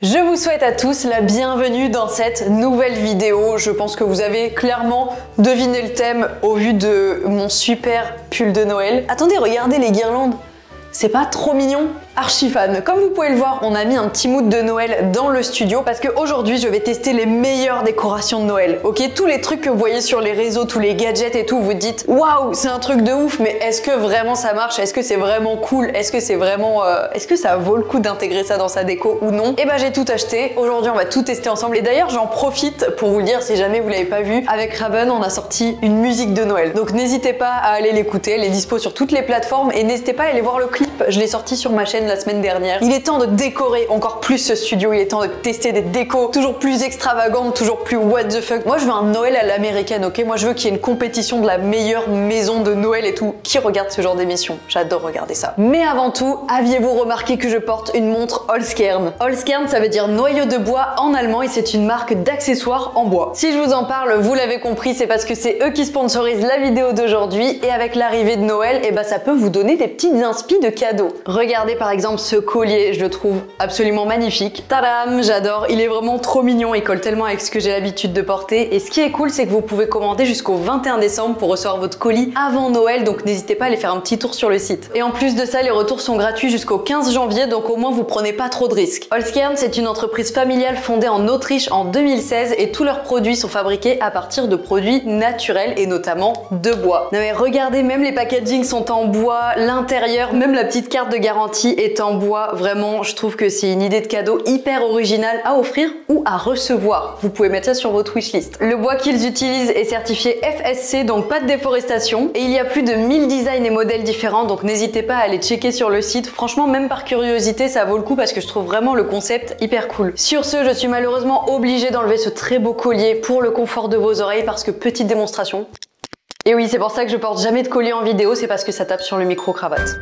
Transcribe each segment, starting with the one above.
Je vous souhaite à tous la bienvenue dans cette nouvelle vidéo. Je pense que vous avez clairement deviné le thème au vu de mon super pull de Noël. Attendez, regardez les guirlandes. C'est pas trop mignon? Archi fan. Comme vous pouvez le voir, on a mis un petit mood de Noël dans le studio parce qu'aujourd'hui je vais tester les meilleures décorations de Noël. Ok, tous les trucs que vous voyez sur les réseaux, tous les gadgets et tout, vous dites waouh, c'est un truc de ouf, mais est-ce que vraiment ça marche? Est-ce que c'est vraiment cool? Est-ce que c'est vraiment, est-ce que ça vaut le coup d'intégrer ça dans sa déco ou non? Et bah j'ai tout acheté. Aujourd'hui on va tout tester ensemble. Et d'ailleurs j'en profite pour vous le dire si jamais vous l'avez pas vu. Avec Raven on a sorti une musique de Noël. Donc n'hésitez pas à aller l'écouter. Elle est dispo sur toutes les plateformes et n'hésitez pas à aller voir le clip. Je l'ai sorti sur ma chaîne la semaine dernière. Il est temps de décorer encore plus ce studio, il est temps de tester des décos toujours plus extravagantes, toujours plus what the fuck. Moi je veux un Noël à l'américaine, ok? Moi je veux qu'il y ait une compétition de la meilleure maison de Noël et tout. Qui regarde ce genre d'émission? J'adore regarder ça. Mais avant tout, aviez-vous remarqué que je porte une montre Holzkern? Holzkern ça veut dire noyau de bois en allemand et c'est une marque d'accessoires en bois. Si je vous en parle, vous l'avez compris, c'est parce que c'est eux qui sponsorisent la vidéo d'aujourd'hui et avec l'arrivée de Noël, et bah ça peut vous donner des petites inspi de cadeaux. Regardez par exemple ce collier, je le trouve absolument magnifique. Tadam, j'adore, il est vraiment trop mignon, il colle tellement avec ce que j'ai l'habitude de porter. Et ce qui est cool, c'est que vous pouvez commander jusqu'au 21 décembre pour recevoir votre colis avant Noël, donc n'hésitez pas à aller faire un petit tour sur le site. Et en plus de ça, les retours sont gratuits jusqu'au 15 janvier, donc au moins vous prenez pas trop de risques. Holzkern, c'est une entreprise familiale fondée en Autriche en 2016 et tous leurs produits sont fabriqués à partir de produits naturels et notamment de bois. Non mais regardez, même les packagings sont en bois, l'intérieur, même la petite carte de garantie est en bois. Vraiment, je trouve que c'est une idée de cadeau hyper originale à offrir ou à recevoir. Vous pouvez mettre ça sur votre wishlist. Le bois qu'ils utilisent est certifié FSC, donc pas de déforestation. Et il y a plus de 1000 designs et modèles différents, donc n'hésitez pas à aller checker sur le site. Franchement, même par curiosité, ça vaut le coup parce que je trouve vraiment le concept hyper cool. Sur ce, je suis malheureusement obligée d'enlever ce très beau collier pour le confort de vos oreilles parce que petite démonstration. Et oui, c'est pour ça que je porte jamais de collier en vidéo, c'est parce que ça tape sur le micro-cravate.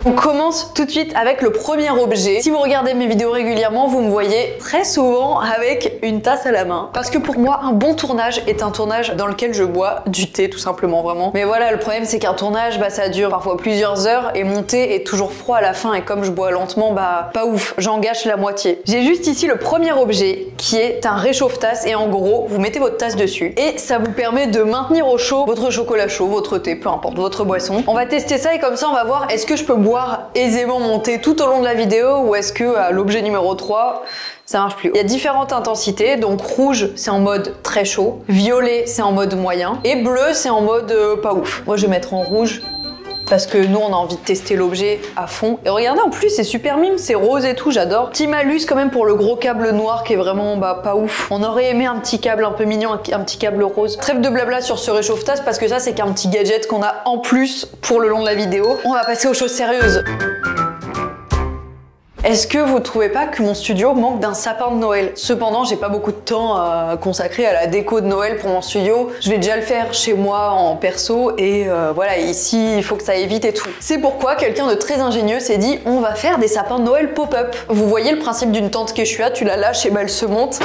On commence tout de suite avec le premier objet. Si vous regardez mes vidéos régulièrement, vous me voyez très souvent avec une tasse à la main. Parce que pour moi, un bon tournage est un tournage dans lequel je bois du thé, tout simplement, vraiment. Mais voilà, le problème c'est qu'un tournage, ça dure parfois plusieurs heures et mon thé est toujours froid à la fin et comme je bois lentement, pas ouf, j'en gâche la moitié. J'ai juste ici le premier objet qui est un réchauffe-tasse et en gros, vous mettez votre tasse dessus et ça vous permet de maintenir au chaud votre chocolat chaud, votre thé, peu importe, votre boisson. On va tester ça et comme ça, on va voir est-ce que je peux boire aisément monter tout au long de la vidéo ou est-ce que à l'objet numéro 3 ça marche plus. Il y a différentes intensités, donc rouge c'est en mode très chaud, violet c'est en mode moyen et bleu c'est en mode pas ouf. Moi je vais mettre en rouge parce que nous on a envie de tester l'objet à fond. Et regardez en plus c'est super mime, c'est rose et tout, j'adore. Petit malus quand même pour le gros câble noir qui est vraiment pas ouf. On aurait aimé un petit câble un peu mignon, un petit câble rose. Trêve de blabla sur ce réchauffe-tasse parce que ça c'est qu'un petit gadget qu'on a en plus pour le long de la vidéo. On va passer aux choses sérieuses. Est-ce que vous trouvez pas que mon studio manque d'un sapin de Noël? Cependant, j'ai pas beaucoup de temps à consacrer à la déco de Noël pour mon studio. Je vais déjà le faire chez moi en perso et voilà, ici, il faut que ça aille vite et tout. C'est pourquoi quelqu'un de très ingénieux s'est dit on va faire des sapins de Noël pop-up. Vous voyez le principe d'une tente Quechua, tu la lâches et elle se monte.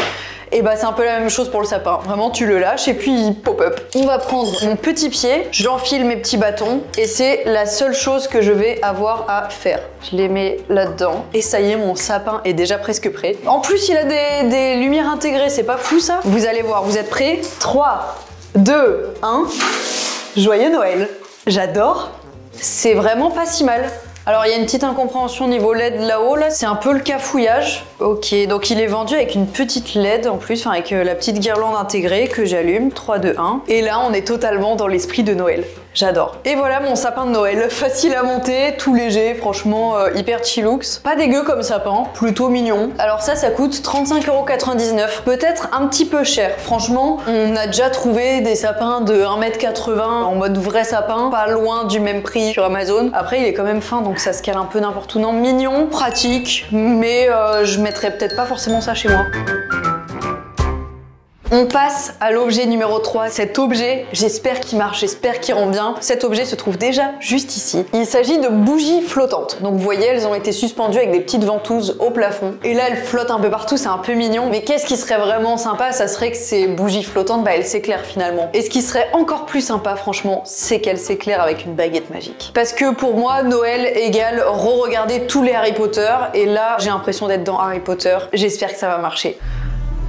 Et c'est un peu la même chose pour le sapin. Vraiment, tu le lâches et puis il pop-up. On va prendre mon petit pied, j'enfile mes petits bâtons et c'est la seule chose que je vais avoir à faire. Je les mets là-dedans et ça y est, mon sapin est déjà presque prêt. En plus, il a des lumières intégrées, c'est pas fou ça? Vous allez voir, vous êtes prêts? 3, 2, 1. Joyeux Noël! J'adore! C'est vraiment pas si mal. Alors il y a une petite incompréhension niveau LED là-haut, là c'est un peu le cafouillage. Ok, donc il est vendu avec une petite LED en plus, avec la petite guirlande intégrée que j'allume, 3, 2, 1. Et là on est totalement dans l'esprit de Noël. J'adore. Et voilà mon sapin de Noël, facile à monter, tout léger, franchement hyper chillux. Pas dégueu comme sapin, plutôt mignon. Alors ça coûte 35,99 €. Peut-être un petit peu cher. Franchement, on a déjà trouvé des sapins de 1,80 m en mode vrai sapin, pas loin du même prix sur Amazon. Après il est quand même fin, donc ça se cale un peu n'importe où. Non, mignon, pratique, mais je mettrais peut-être pas forcément ça chez moi. On passe à l'objet numéro 3. Cet objet, j'espère qu'il marche, j'espère qu'il rend bien. Cet objet se trouve déjà juste ici. Il s'agit de bougies flottantes. Donc vous voyez, elles ont été suspendues avec des petites ventouses au plafond. Et là, elles flottent un peu partout, c'est un peu mignon. Mais qu'est-ce qui serait vraiment sympa? Ça serait que ces bougies flottantes, elles s'éclairent finalement. Et ce qui serait encore plus sympa, franchement, c'est qu'elles s'éclairent avec une baguette magique. Parce que pour moi, Noël égale re-regarder tous les Harry Potter. Et là, j'ai l'impression d'être dans Harry Potter. J'espère que ça va marcher.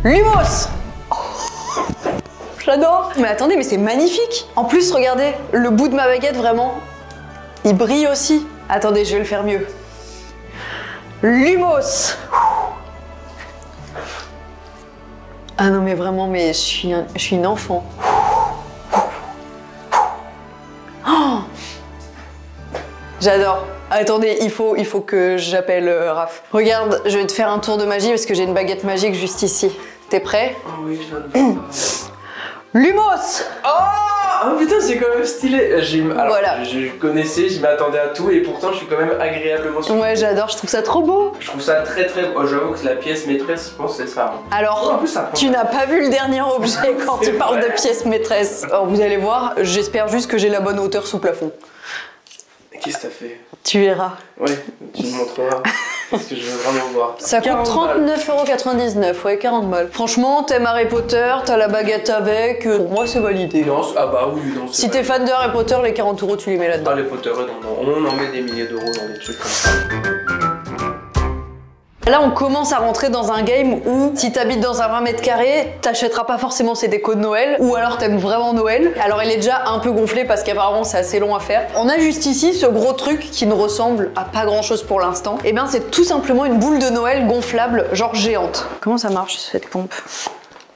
Lumos! J'adore! Mais attendez, mais c'est magnifique! En plus, regardez, le bout de ma baguette, vraiment, il brille aussi. Attendez, je vais le faire mieux. Lumos! Ah non, mais vraiment, mais je suis une enfant. Oh, j'adore! Attendez, il faut que j'appelle Raph. Regarde, je vais te faire un tour de magie parce que j'ai une baguette magique juste ici. T'es prêt? Oh oui, je viens de voir ça. Lumos! Oh putain, c'est quand même stylé. Alors, voilà. Je connaissais, je m'attendais à tout et pourtant je suis quand même agréablement surpris. Ouais, j'adore, je trouve ça trop beau. Je trouve ça très très beau. J'avoue que la pièce maîtresse, je pense que c'est ça. Alors, en plus, ça tu n'as pas vu le dernier objet quand tu parles de pièce maîtresse. Alors, vous allez voir, j'espère juste que j'ai la bonne hauteur sous plafond. Qu'est-ce que t'as fait? Tu verras. Ouais, tu me montreras. Parce que je veux vraiment voir. Ça coûte 39,99 €, ouais, 40 balles. Franchement, t'aimes Harry Potter, t'as la baguette avec, pour moi c'est validé. Non, ah bah oui, non. Si t'es fan de Harry Potter, les 40 € tu les mets là-dedans. Harry Potter, on en met des milliers d'euros dans des trucs comme ça. Là, on commence à rentrer dans un game où si t'habites dans un 20 mètres carrés, t'achèteras pas forcément ces décos de Noël, ou alors t'aimes vraiment Noël. Alors, il est déjà un peu gonflé parce qu'apparemment, c'est assez long à faire. On a juste ici ce gros truc qui ne ressemble à pas grand chose pour l'instant. Et bien, c'est tout simplement une boule de Noël gonflable, genre géante. Comment ça marche cette pompe?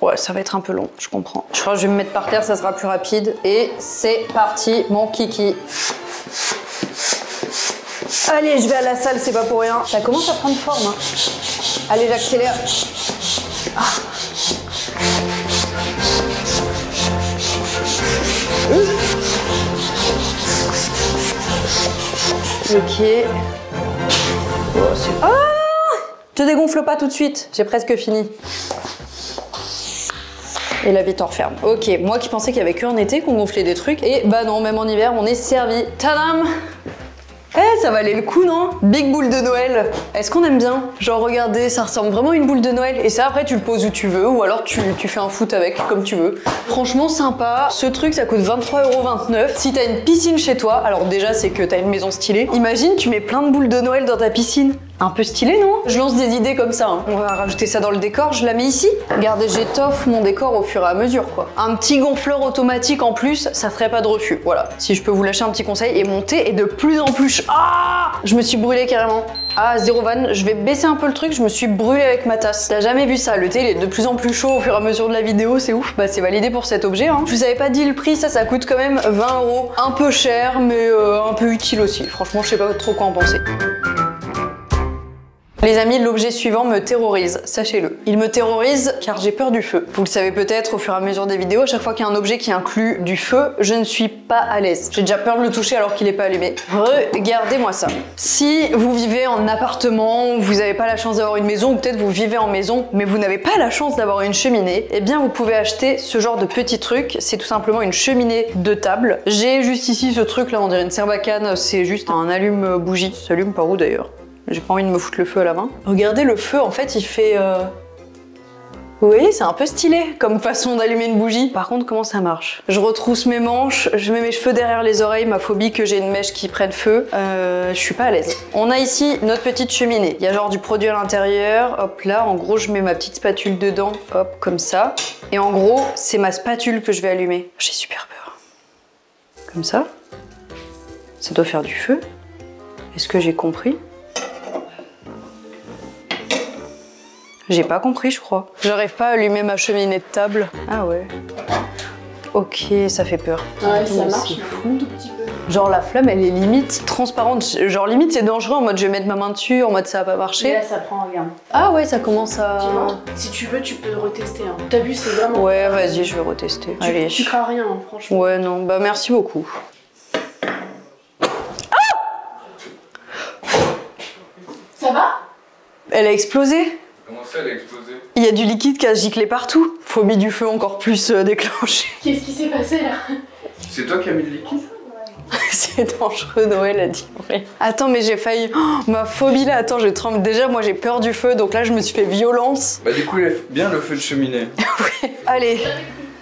Ouais, ça va être un peu long, je comprends. Je crois que je vais me mettre par terre, ça sera plus rapide. Et c'est parti, mon kiki. Allez, je vais à la salle, c'est pas pour rien. Ça commence à prendre forme. Hein. Allez, j'accélère. Ah. Ok. Oh, ah, te dégonfle pas tout de suite, j'ai presque fini. Et la vitre en referme. Ok, moi qui pensais qu'il y avait que en été qu'on gonflait des trucs. Et bah non, même en hiver, on est servi. Tadam! Eh, ça valait le coup, non? Big boule de Noël. Est-ce qu'on aime bien? Genre, regardez, ça ressemble vraiment à une boule de Noël. Et ça, après, tu le poses où tu veux, ou alors tu fais un foot avec, comme tu veux. Franchement, sympa. Ce truc, ça coûte 23,29 €. Si t'as une piscine chez toi, alors déjà, c'est que t'as une maison stylée. Imagine, tu mets plein de boules de Noël dans ta piscine. Un peu stylé, non? Je lance des idées comme ça. Hein. On va rajouter ça dans le décor, je la mets ici. Regardez, j'étoffe mon décor au fur et à mesure, quoi. Un petit gonfleur automatique en plus, ça ferait pas de refus. Voilà, si je peux vous lâcher un petit conseil, et monter est de plus en plus... Ah! Je me suis brûlée carrément. Ah, zéro vanne, je vais baisser un peu le truc, je me suis brûlée avec ma tasse. T'as jamais vu ça, le thé il est de plus en plus chaud au fur et à mesure de la vidéo, c'est ouf. Bah c'est validé pour cet objet, hein. Je vous avais pas dit le prix, ça coûte quand même 20 €. Un peu cher, mais un peu utile aussi. Franchement, je sais pas trop quoi en penser. Les amis, l'objet suivant me terrorise, sachez-le. Il me terrorise car j'ai peur du feu. Vous le savez peut-être au fur et à mesure des vidéos, à chaque fois qu'il y a un objet qui inclut du feu, je ne suis pas à l'aise. J'ai déjà peur de le toucher alors qu'il n'est pas allumé. Regardez-moi ça. Si vous vivez en appartement, vous n'avez pas la chance d'avoir une maison, ou peut-être vous vivez en maison, mais vous n'avez pas la chance d'avoir une cheminée, eh bien vous pouvez acheter ce genre de petit truc. C'est tout simplement une cheminée de table. J'ai juste ici ce truc là, on dirait une Sarbacane, c'est juste un allume-bougie. Ça s'allume par où d'ailleurs? J'ai pas envie de me foutre le feu à la main. Regardez le feu, en fait, il fait... Vous voyez, c'est un peu stylé comme façon d'allumer une bougie. Par contre, comment ça marche? Je retrousse mes manches, je mets mes cheveux derrière les oreilles, ma phobie que j'ai une mèche qui prenne feu. Je suis pas à l'aise. On a ici notre petite cheminée. Il y a genre du produit à l'intérieur. Hop là, en gros, je mets ma petite spatule dedans. Hop, comme ça. Et en gros, c'est ma spatule que je vais allumer. J'ai super peur. Comme ça. Ça doit faire du feu. Est-ce que j'ai compris? J'ai pas compris, je crois. J'arrive pas à allumer ma cheminée de table. Ah ouais. Ok, ça fait peur. Ouais, ça marche, c'est fou. Un tout petit peu. Genre la flamme, elle est limite transparente. Genre limite, c'est dangereux en mode je vais mettre ma main dessus, en mode ça va pas marcher. Et là, ça prend, regarde. Ah ouais, ça commence à... Tu vois, si tu veux, tu peux le retester. Hein. T'as vu, c'est vraiment... Ouais, vas-y, je vais retester. Allez. Tu crains rien, hein, franchement. Ouais, non, bah merci beaucoup. Ça va? Elle a explosé? Comment ça, elle a explosé? Il y a du liquide qui a giclé partout. Phobie du feu encore plus déclenchée. Qu'est-ce qui s'est passé là? C'est toi qui as mis le liquide? C'est dangereux, Noël a dit. Oui. Attends, mais j'ai failli... Oh, ma phobie là, attends, je tremble. Déjà, moi j'ai peur du feu, donc là je me suis fait violence. Bah du coup, il a bien le feu de cheminée. Oui. Allez,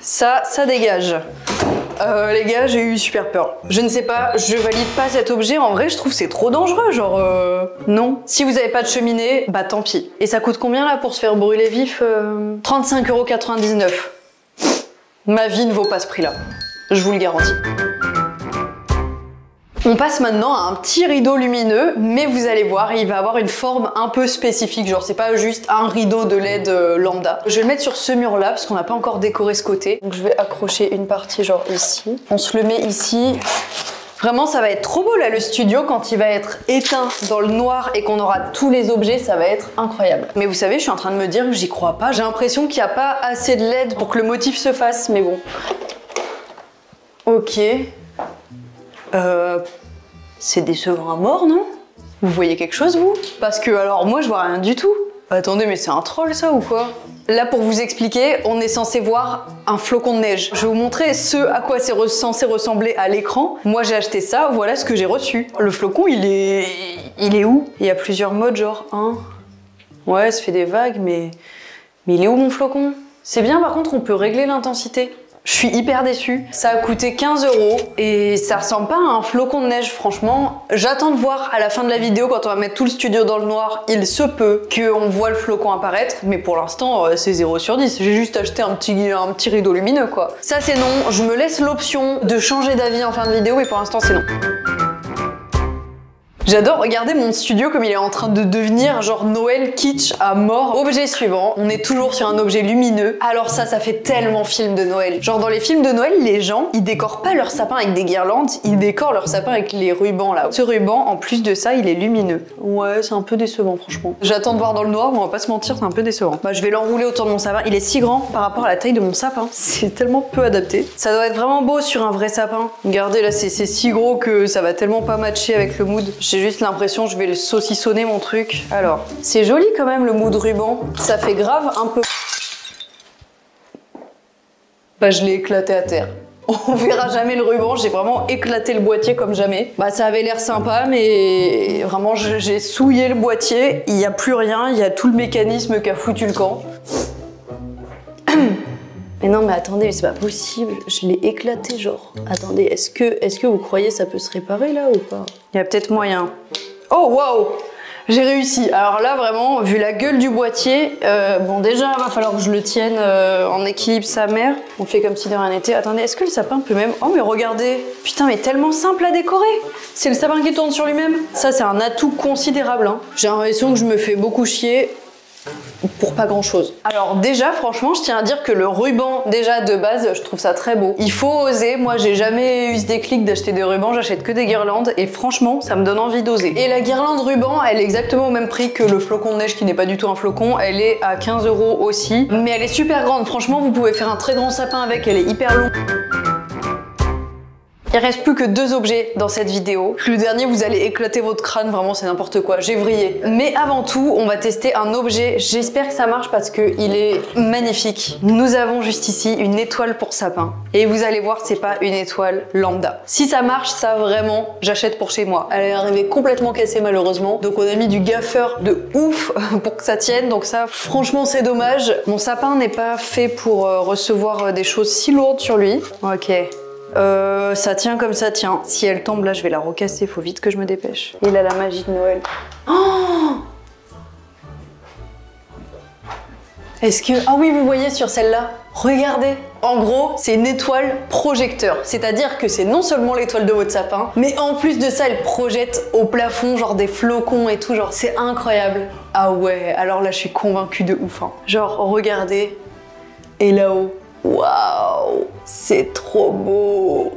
ça dégage. Les gars, j'ai eu super peur. Je ne sais pas, je valide pas cet objet. En vrai, je trouve que c'est trop dangereux, genre... Non. Si vous avez pas de cheminée, bah tant pis. Et ça coûte combien là pour se faire brûler vif 35,99 €. Ma vie ne vaut pas ce prix-là. Je vous le garantis. On passe maintenant à un petit rideau lumineux, mais vous allez voir, il va avoir une forme un peu spécifique, genre c'est pas juste un rideau de LED lambda. Je vais le mettre sur ce mur-là, parce qu'on n'a pas encore décoré ce côté. Donc je vais accrocher une partie genre ici. On se le met ici. Vraiment, ça va être trop beau là, le studio, quand il va être éteint dans le noir et qu'on aura tous les objets, ça va être incroyable. Mais vous savez, je suis en train de me dire que j'y crois pas. J'ai l'impression qu'il n'y a pas assez de LED pour que le motif se fasse, mais bon. Ok. C'est décevant à mort, non? Vous voyez quelque chose, vous? Parce que, alors, moi, je vois rien du tout. Attendez, mais c'est un troll, ça, ou quoi? Là, pour vous expliquer, on est censé voir un flocon de neige. Je vais vous montrer ce à quoi c'est censé ressembler à l'écran. Moi, j'ai acheté ça, voilà ce que j'ai reçu. Le flocon, il est où? Il y a plusieurs modes, genre, hein? Ouais, ça fait des vagues, mais il est où, mon flocon? C'est bien, par contre, on peut régler l'intensité. Je suis hyper déçue. Ça a coûté 15 € et ça ressemble pas à un flocon de neige, franchement. J'attends de voir à la fin de la vidéo, quand on va mettre tout le studio dans le noir, il se peut qu'on voit le flocon apparaître, mais pour l'instant, c'est 0 sur 10. J'ai juste acheté un petit rideau lumineux, quoi. Ça, c'est non. Je me laisse l'option de changer d'avis en fin de vidéo, mais pour l'instant, c'est non. J'adore regarder mon studio comme il est en train de devenir genre Noël kitsch à mort. Objet suivant, on est toujours sur un objet lumineux. Alors ça fait tellement film de Noël. Genre dans les films de Noël, les gens, ils décorent pas leur sapin avec des guirlandes, ils décorent leur sapin avec les rubans là. Ce ruban, en plus de ça, il est lumineux. Ouais, c'est un peu décevant franchement. J'attends de voir dans le noir, on va pas se mentir, c'est un peu décevant. Bah je vais l'enrouler autour de mon sapin. Il est si grand par rapport à la taille de mon sapin. C'est tellement peu adapté. Ça doit être vraiment beau sur un vrai sapin. Regardez là, c'est si gros que ça va tellement pas matcher avec le mood. J'ai juste l'impression que je vais le saucissonner mon truc. Alors, c'est joli quand même le mood ruban. Ça fait grave un peu... Bah je l'ai éclaté à terre. On verra jamais le ruban, j'ai vraiment éclaté le boîtier comme jamais. Bah ça avait l'air sympa, mais vraiment j'ai souillé le boîtier. Il n'y a plus rien, il y a tout le mécanisme qui a foutu le camp. Mais non, mais attendez, mais c'est pas possible. Je l'ai éclaté, genre. Attendez, est-ce que vous croyez ça peut se réparer là ou pas? Il y a peut-être moyen. Oh, waouh! J'ai réussi. Alors là, vraiment, vu la gueule du boîtier, bon, déjà, il va falloir que je le tienne en équilibre sa mère. On fait comme si de rien n'était. Attendez, est-ce que le sapin peut même... Oh, mais regardez! Putain, mais tellement simple à décorer! C'est le sapin qui tourne sur lui-même. Ça, c'est un atout considérable, hein. J'ai l'impression que je me fais beaucoup chier pour pas grand chose. Alors déjà franchement je tiens à dire que le ruban déjà de base je trouve ça très beau. Il faut oser, moi j'ai jamais eu ce déclic d'acheter des rubans, j'achète que des guirlandes et franchement ça me donne envie d'oser. Et la guirlande ruban elle est exactement au même prix que le flocon de neige qui n'est pas du tout un flocon, elle est à 15 € aussi. Mais elle est super grande, franchement vous pouvez faire un très grand sapin avec, elle est hyper longue. Il reste plus que 2 objets dans cette vidéo. Le dernier, vous allez éclater votre crâne, vraiment c'est n'importe quoi, j'ai vrillé. Mais avant tout, on va tester un objet. J'espère que ça marche parce qu'il est magnifique. Nous avons juste ici une étoile pour sapin. Et vous allez voir, c'est pas une étoile lambda. Si ça marche, ça vraiment, j'achète pour chez moi. Elle est arrivée complètement cassée malheureusement. Donc on a mis du gaffeur de ouf pour que ça tienne. Donc ça, franchement, c'est dommage. Mon sapin n'est pas fait pour recevoir des choses si lourdes sur lui. Ok. Ça tient comme ça tient. Si elle tombe là, je vais la recasser. Faut vite que je me dépêche. Et là, la magie de Noël. Oh! Est-ce que... Ah oui, vous voyez sur celle-là. Regardez. En gros, c'est une étoile projecteur. C'est-à-dire que c'est non seulement l'étoile de votre sapin, mais en plus de ça, elle projette au plafond, genre des flocons et tout. Genre, c'est incroyable. Ah ouais, alors là, je suis convaincue de ouf. Hein. Genre, regardez. Et là-haut. Waouh, c'est trop beau.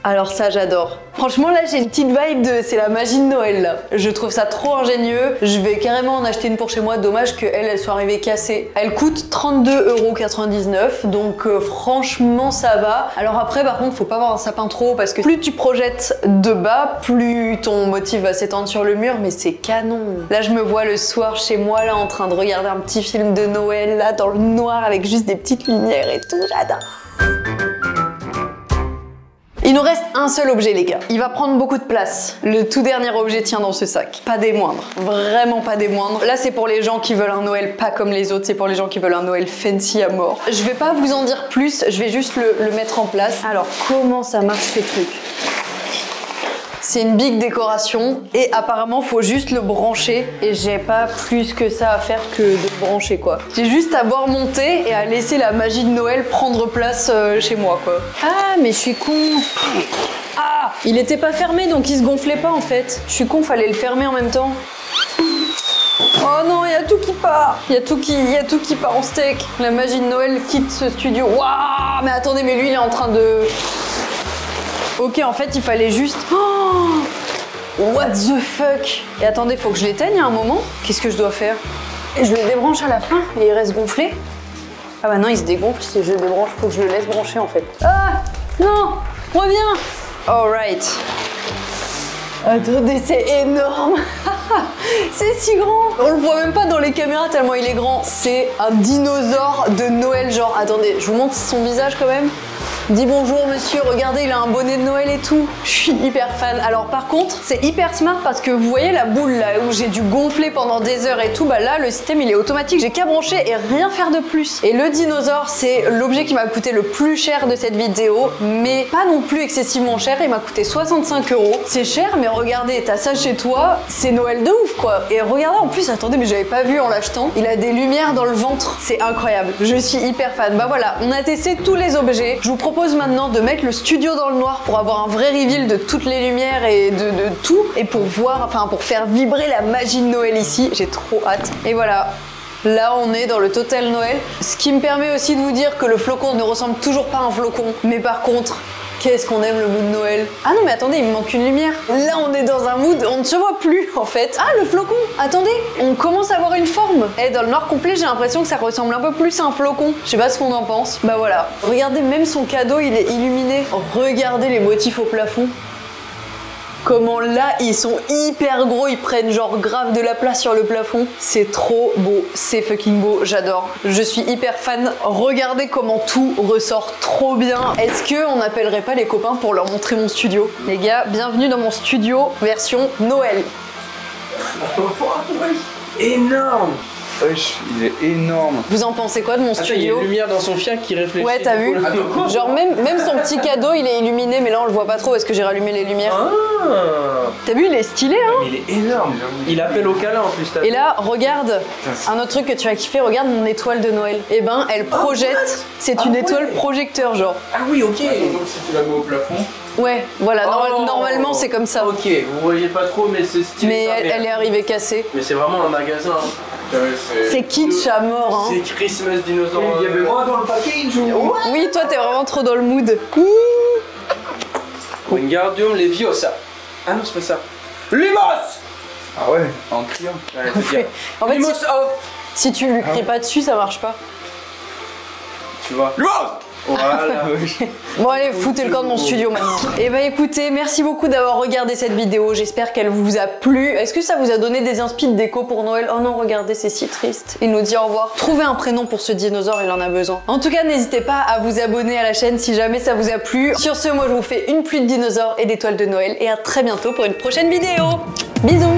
Alors ça j'adore. Franchement là j'ai une petite vibe de c'est la magie de Noël là. Je trouve ça trop ingénieux. Je vais carrément en acheter une pour chez moi. Dommage qu'elle soit arrivée cassée. Elle coûte 32,99 €. Donc franchement ça va. Alors après par contre faut pas avoir un sapin trop haut parce que plus tu projettes de bas, plus ton motif va s'étendre sur le mur. Mais c'est canon. Là je me vois le soir chez moi là en train de regarder un petit film de Noël là dans le noir avec juste des petites lumières et tout. J'adore. Il nous reste un seul objet les gars, il va prendre beaucoup de place. Le tout dernier objet tient dans ce sac, pas des moindres, vraiment pas des moindres. Là c'est pour les gens qui veulent un Noël pas comme les autres, c'est pour les gens qui veulent un Noël fancy à mort. Je vais pas vous en dire plus, je vais juste le mettre en place. Alors comment ça marche ce truc ? C'est une big décoration et apparemment faut juste le brancher et j'ai pas plus que ça à faire que de le brancher quoi. J'ai juste à voir monter et à laisser la magie de Noël prendre place chez moi quoi. Ah mais je suis con. Ah il était pas fermé donc il se gonflait pas en fait. Je suis con, fallait le fermer en même temps. Oh non, il y a tout qui part. Il y a tout qui part en steak. La magie de Noël quitte ce studio. Waouh. Mais attendez, mais lui il est en train de... Ok, en fait, il fallait juste... Oh, what the fuck? Et attendez, faut que je l'éteigne à un moment. Qu'est-ce que je dois faire? Et je le débranche à la fin et il reste gonflé. Ah bah non, il se dégonfle si je le débranche. Faut que je le laisse brancher en fait. Ah non, reviens. Alright. Attendez, c'est énorme. C'est si grand. On le voit même pas dans les caméras tellement il est grand. C'est un dinosaure de Noël genre. Attendez, je vous montre son visage quand même. Dis bonjour monsieur, regardez il a un bonnet de Noël et tout. Je suis hyper fan. Alors par contre c'est hyper smart parce que vous voyez la boule là où j'ai dû gonfler pendant des heures et tout. Bah là le système il est automatique, j'ai qu'à brancher et rien faire de plus. Et le dinosaure c'est l'objet qui m'a coûté le plus cher de cette vidéo. Mais pas non plus excessivement cher, il m'a coûté 65 €. C'est cher mais regardez, t'as ça chez toi, c'est Noël de ouf quoi. Et regardez en plus, attendez mais j'avais pas vu en l'achetant, il a des lumières dans le ventre. C'est incroyable, je suis hyper fan. Bah voilà, on a testé tous les objets. Je vous propose maintenant de mettre le studio dans le noir pour avoir un vrai reveal de toutes les lumières et de tout et pour voir, enfin pour faire vibrer la magie de Noël ici. J'ai trop hâte. Et voilà. Là, on est dans le total Noël. Ce qui me permet aussi de vous dire que le flocon ne ressemble toujours pas à un flocon. Mais par contre, qu'est-ce qu'on aime le mood de Noël. Ah non, mais attendez, il me manque une lumière. Là, on est dans un mood, on ne se voit plus en fait. Ah, le flocon. Attendez, on commence à avoir une forme. Et dans le noir complet, j'ai l'impression que ça ressemble un peu plus à un flocon. Je sais pas ce qu'on en pense. Bah voilà. Regardez, même son cadeau, il est illuminé. Regardez les motifs au plafond. Comment là, ils sont hyper gros, ils prennent genre grave de la place sur le plafond. C'est trop beau, c'est fucking beau, j'adore. Je suis hyper fan. Regardez comment tout ressort trop bien. Est-ce qu'on appellerait pas les copains pour leur montrer mon studio? Les gars, bienvenue dans mon studio version Noël. Énorme. Wesh, il est énorme. Vous en pensez quoi de mon studio? Il y a une lumière dans son chien qui réfléchit. Ouais, t'as vu? Genre même son petit cadeau, il est illuminé, mais là on le voit pas trop parce que j'ai rallumé les lumières. Ah. T'as vu, il est stylé, hein? Mais il est énorme. Il appelle au câlin en plus. Et là, regarde, un autre truc que tu vas kiffer, regarde mon étoile de Noël. Et ben, elle projette. C'est une étoile projecteur, genre. Ah oui, ok. Donc si tu la mets au plafond. Ouais, voilà, Oh. normalement c'est comme ça. Ok, vous voyez pas trop, mais c'est stylé. Mais ça, elle est arrivée cassée. Mais c'est vraiment un magasin. Hein. Ouais, C'est kitsch à mort, hein. C'est Christmas Dinosaur. Il y avait moi dans le package ou... Oui, toi t'es vraiment trop dans le mood. Wingardium Leviosa. Ah non, c'est pas ça. Lumos. Ah ouais, en criant. Ouais, faut dire. En fait, Lumos off. si tu lui cries pas dessus, ça marche pas. Tu vois. Lumos. Voilà. Bon allez, foutez le camp de mon studio maintenant. Et bah écoutez, merci beaucoup d'avoir regardé cette vidéo, j'espère qu'elle vous a plu. Est-ce que ça vous a donné des inspi de déco pour Noël? Oh non, regardez, c'est si triste. Il nous dit au revoir. Trouvez un prénom pour ce dinosaure, il en a besoin. En tout cas, n'hésitez pas à vous abonner à la chaîne si jamais ça vous a plu. Sur ce, moi je vous fais une pluie de dinosaures et d'étoiles de Noël et à très bientôt pour une prochaine vidéo. Bisous.